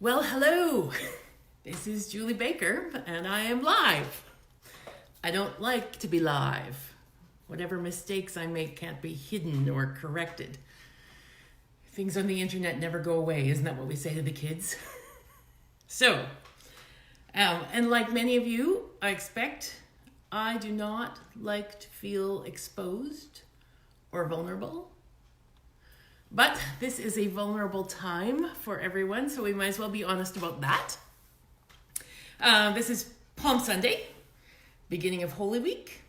Well, hello. This is Julie Baker, and I am live. I don't like to be live. Whatever mistakes I make can't be hidden or corrected. Things on the internet never go away, isn't that what we say to the kids? And like many of you, I expect I do not like to feel exposed or vulnerable. But this is a vulnerable time for everyone, so we might as well be honest about that. This is Palm Sunday, beginning of Holy Week.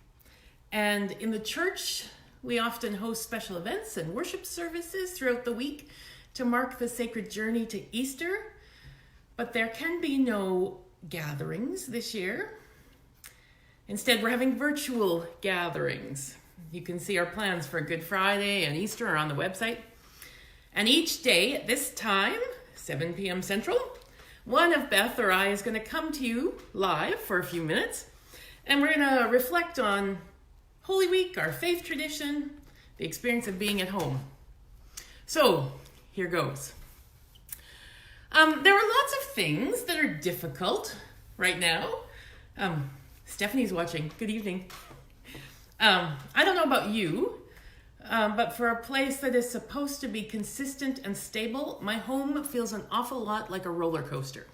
And in the church, we often host special events and worship services throughout the week to mark the sacred journey to Easter. But there can be no gatherings this year. Instead, we're having virtual gatherings. You can see our plans for Good Friday and Easter are on the website. And each day at this time, 7 p.m. Central, one of Beth or I is going to come to you live for a few minutes. And we're going to reflect on Holy Week, our faith tradition, the experience of being at home. So, here goes. There are lots of things that are difficult right now. Stephanie's watching. Good evening. I don't know about you, but for a place that is supposed to be consistent and stable, my home feels an awful lot like a roller coaster.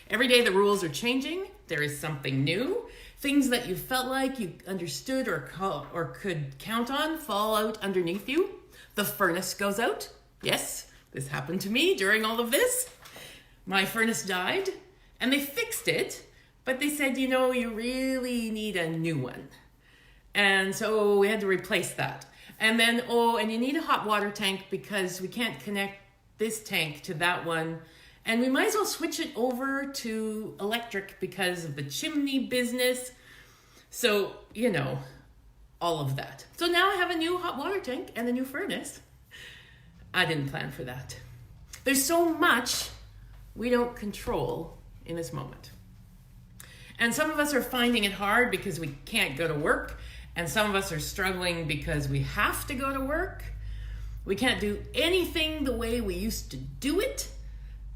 Every day the rules are changing. There is something new. Things that you felt like you understood or could count on fall out underneath you. The furnace goes out. Yes, this happened to me during all of this. My furnace died, and they fixed it, but they said, you really need a new one. And so we had to replace that. And then, and you need a hot water tank because we can't connect this tank to that one. And we might as well switch it over to electric because of the chimney business. So, all of that. So now I have a new hot water tank and a new furnace. I didn't plan for that. There's so much we don't control in this moment. And some of us are finding it hard because we can't go to work. And some of us are struggling because we have to go to work. We can't do anything the way we used to do it.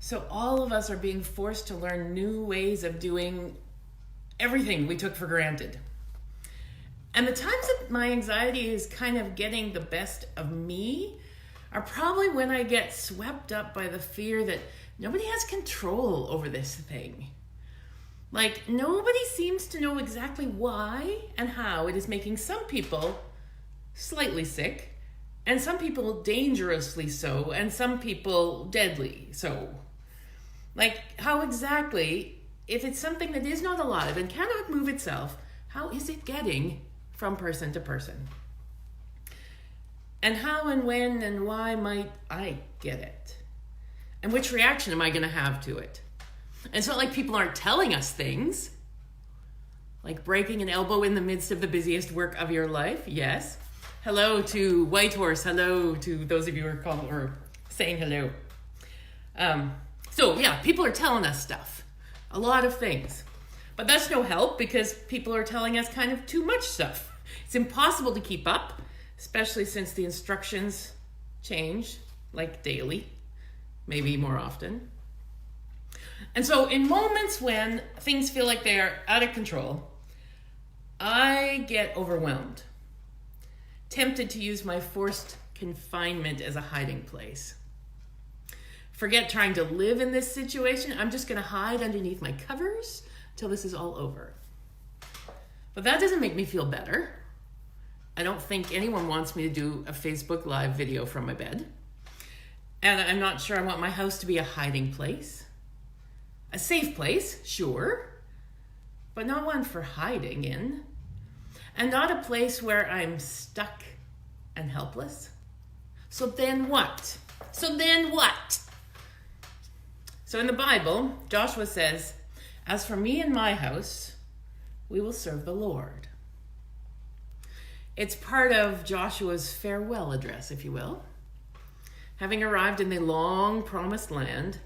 So all of us are being forced to learn new ways of doing everything we took for granted. And the times that my anxiety is kind of getting the best of me are probably when I get swept up by the fear that nobody has control over this thing. Like, nobody seems to know exactly why and how it is making some people slightly sick, and some people dangerously so, and some people deadly so. Like, how exactly, if it's something that is not alive and cannot move itself, how is it getting from person to person? And how and when and why might I get it? And which reaction am I going to have to it? And it's not like people aren't telling us things. Like breaking an elbow in the midst of the busiest work of your life. Yes. Hello to Whitehorse. Hello to those of you who are saying hello. People are telling us stuff. A lot of things. But that's no help because people are telling us kind of too much stuff. It's impossible to keep up, especially since the instructions change, like daily, maybe more often. And so in moments when things feel like they are out of control, I get overwhelmed, tempted to use my forced confinement as a hiding place. Forget trying to live in this situation. I'm just going to hide underneath my covers till this is all over. But that doesn't make me feel better. I don't think anyone wants me to do a Facebook Live video from my bed. And I'm not sure I want my house to be a hiding place. A safe place, sure, but not one for hiding in. And not a place where I'm stuck and helpless. So then what? So in the Bible, Joshua says, "As for me and my house, we will serve the Lord." It's part of Joshua's farewell address, if you will. Having arrived in the long promised land,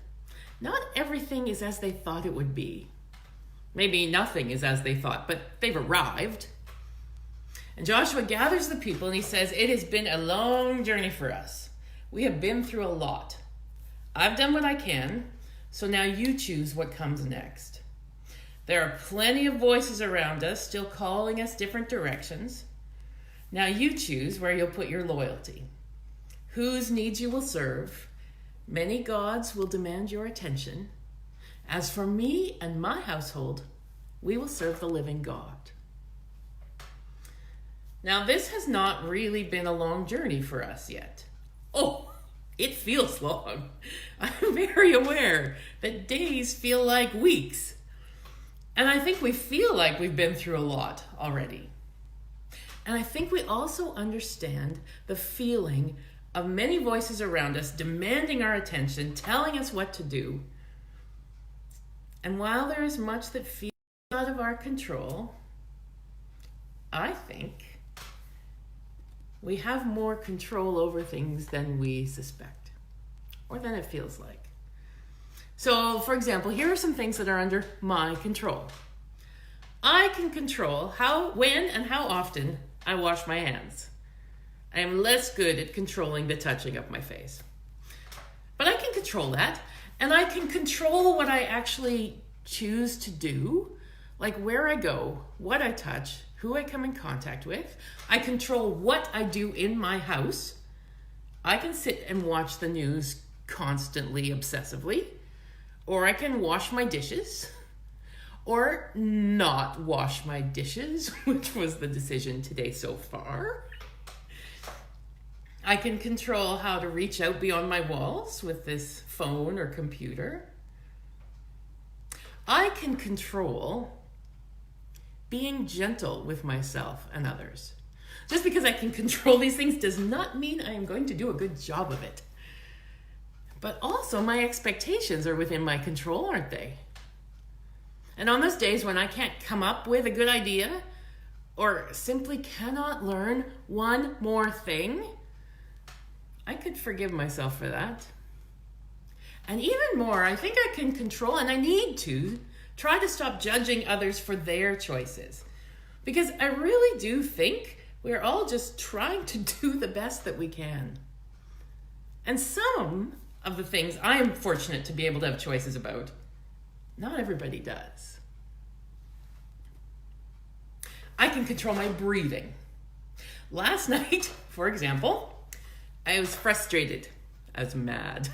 not everything is as they thought it would be. Maybe nothing is as they thought, but they've arrived. And Joshua gathers the people and he says, "It has been a long journey for us. We have been through a lot. I've done what I can. So now you choose what comes next. There are plenty of voices around us still calling us different directions. Now you choose where you'll put your loyalty, whose needs you will serve. Many gods will demand your attention. As for me and my household, we will serve the living God. Now, this has not really been a long journey for us yet. Oh, it feels long. I'm very aware that days feel like weeks. And I think we feel like we've been through a lot already. And I think we also understand the feeling of many voices around us demanding our attention, telling us what to do. And while there is much that feels out of our control, I think we have more control over things than we suspect, or than it feels like. So, for example, here are some things that are under my control. I can control how, when, and how often I wash my hands. I am less good at controlling the touching of my face. But I can control that, and I can control what I actually choose to do, like where I go, what I touch, who I come in contact with. I control what I do in my house. I can sit and watch the news constantly, obsessively, or I can wash my dishes, or not wash my dishes, which was the decision today so far. I can control how to reach out beyond my walls with this phone or computer. I can control being gentle with myself and others. Just because I can control these things does not mean I am going to do a good job of it. But also my expectations are within my control, aren't they? And on those days when I can't come up with a good idea or simply cannot learn one more thing, I could forgive myself for that. And even more, I think I can control, and I need to, try to stop judging others for their choices. Because I really do think we're all just trying to do the best that we can. And some of the things I am fortunate to be able to have choices about, not everybody does. I can control my breathing. Last night, for example, I was frustrated. I was mad.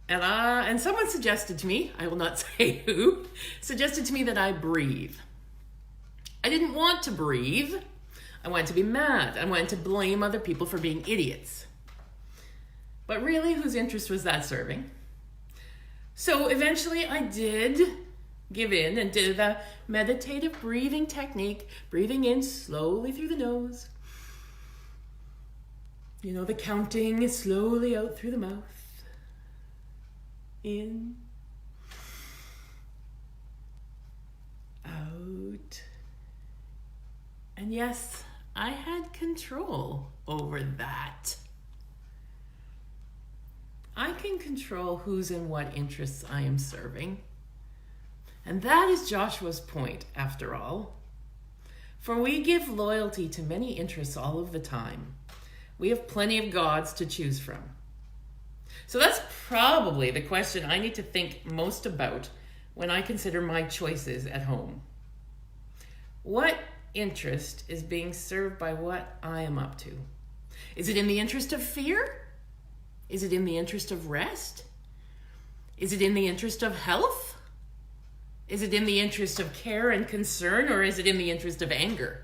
And someone suggested to me, I will not say who, suggested to me that I breathe. I didn't want to breathe. I wanted to be mad. I wanted to blame other people for being idiots. But really, whose interest was that serving? So eventually I did give in and did the meditative breathing technique, breathing in slowly through the nose. You know, the counting is slowly out through the mouth. In, out. And yes, I had control over that. I can control whose and what interests I am serving. And that is Joshua's point, after all. For we give loyalty to many interests all of the time. We have plenty of gods to choose from. So that's probably the question I need to think most about when I consider my choices at home. What interest is being served by what I am up to? Is it in the interest of fear? Is it in the interest of rest? Is it in the interest of health? Is it in the interest of care and concern, or is it in the interest of anger?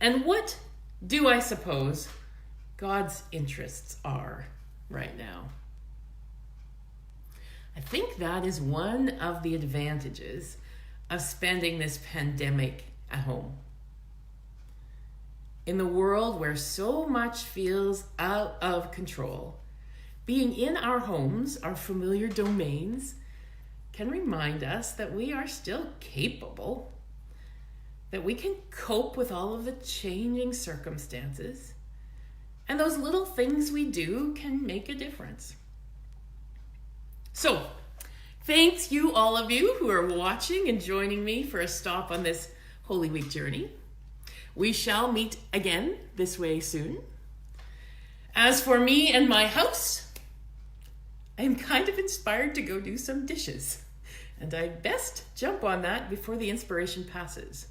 And what do I suppose God's interests are right now? I think that is one of the advantages of spending this pandemic at home. In the world where so much feels out of control, being in our homes, our familiar domains, can remind us that we are still capable, that we can cope with all of the changing circumstances, and those little things we do can make a difference. So, thanks you, all of you who are watching and joining me for a stop on this Holy Week journey. We shall meet again this way soon. As for me and my house, I am kind of inspired to go do some dishes, and I'd best jump on that before the inspiration passes.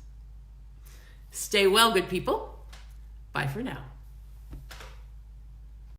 Stay well, good people. Bye for now.